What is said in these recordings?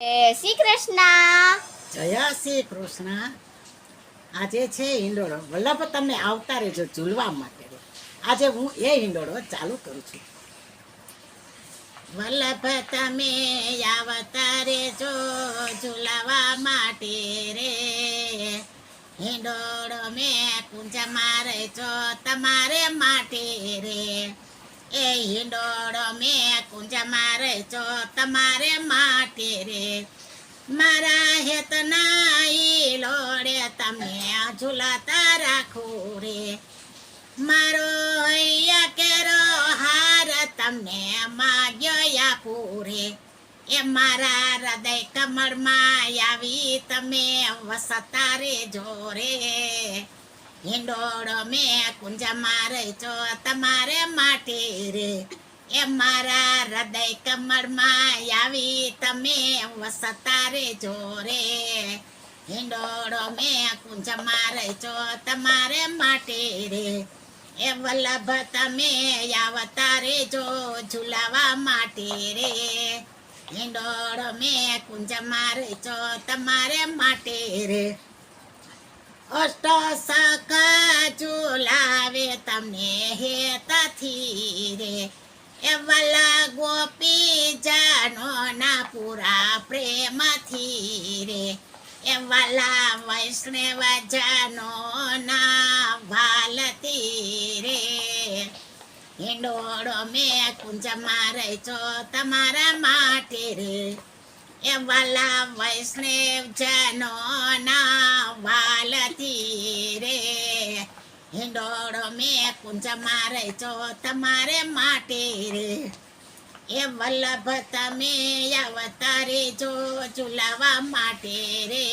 શ્રી કૃષ્ણ. જય શ્રી કૃષ્ણ. આજે છે હિંડોળો. વલ્લભ તમે આવતા રહેજો ઝૂલવા માટે. આજે હું એ હિંડોળો ચાલુ કરું છું. વલ્લભ તમે આવતા રહેજો ઝૂલવા માટે રે. હિંડોળો મેં કુંજમાં રહેજો તમારે માટે રે. એ હિંડોળો મેં કુંજમાં રહેજો તમારે માટે રે. મારા હેતના લોડે તમે ઝુલાતા રાખું રે. મારો હૈયા કેરો હાર તમને માગ્યો આપું રે. એ મારા હૃદય કમળમાં આવી તમે વસતા રેજો રે. હિંડોળો મેં કુંજમાં રહેજો તમારે માટે રે. એ મારા હૃદય કમળમાં આવી તમે વસતા રેજો રે. હિંડોળો મેં કુંજમાં રહેજો તમારે માટે રે. એ વલ્લભ તમે આવતા રેજો ઝુલાવા માટે રે. હિંડોળો મેં કુંજમાં રહેજો તમારે માટે રે. અષ્ટ સખા ઝુલાવે તમને હેતથી રે. એ વાલા ગોપી જાનો ના પૂરા પ્રેમથી રે. એ વાલા વૈષ્ણવ જાનો ના વાલતી રે. હિંડોળો મેં કુંજમાં રહેજો તમારા માટે રે. એ વાલા વૈષ્ણવ જાનો ના વાલતી રે. હિંડોળો મેં કુંજમાં રહેજો તમારે માટે રે. એ વલ્લભ તમે આવતા રેજો ઝુલાવા માટે રે.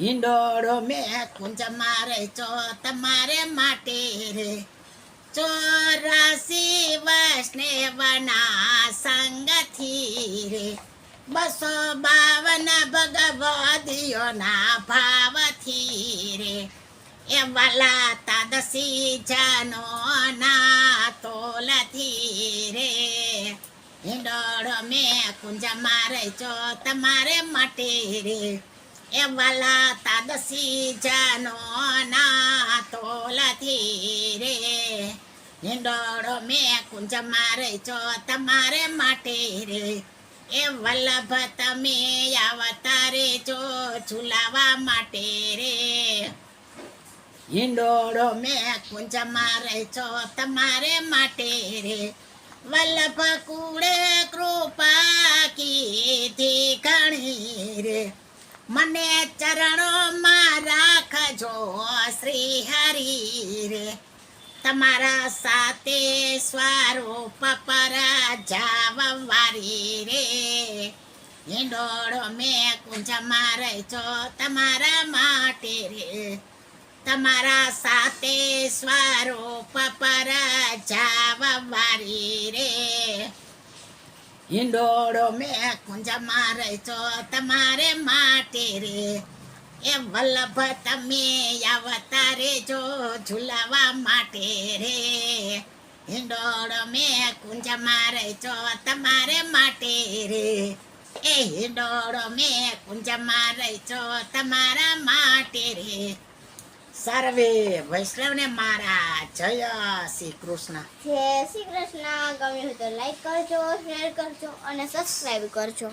હિંડોળો મેં કુંજમાં રહેજો તમારે માટે રે. 84 વૈષ્ણવના સંગથી રે. 252 ભગવદીઓના ભાવથી રે. એ વાલા તાદસી જાનો ના તોલથી રે. હિંડોળો મેં કુંજમાં રહેજો તમારે માટે રે. એ વાલા તાદસી જાનો ના તોલથી રે. હિંડોળો મેં કુંજમાં રહેજો તમારે માટે રે. એ વલ્લભ તમે આવતા રેજો ઝુલાવા માટે રે. હિંડોળો મેં કુંજમાં રહેજો તમારે માટે રે. વલ્લભ કુળે કૃપા કીધી ઘણી રે. મને ચરણોમાં રાખજો શ્રી હરિ રે. તમારા સાથે સ્વરૂપ પર જાવવારી રે. હિંડોળો મેં કુંજમાં રહેજો તમારા માટે રે. તમારા સાથે સ્વરૂપ પર જાવવારી રે. હિંડોળો મેં કુંજમાં રહેજો તમારે માટે રે. એ વલ્લભ તમે આવતા રેજો ઝુલાવા માટે રે. હિંડોળો મેં કુંજમાં રહેજો તમારે માટે રે. એ હિંડોળો મેં કુંજમાં રહેજો તમારા માટે રે. સર્વે વૈષ્ણવને મારા જય શ્રી કૃષ્ણ. જય શ્રી કૃષ્ણ. ગમ્યું હોય તો લાઈક કરજો, શેર કરજો અને સબસ્ક્રાઈબ કરજો.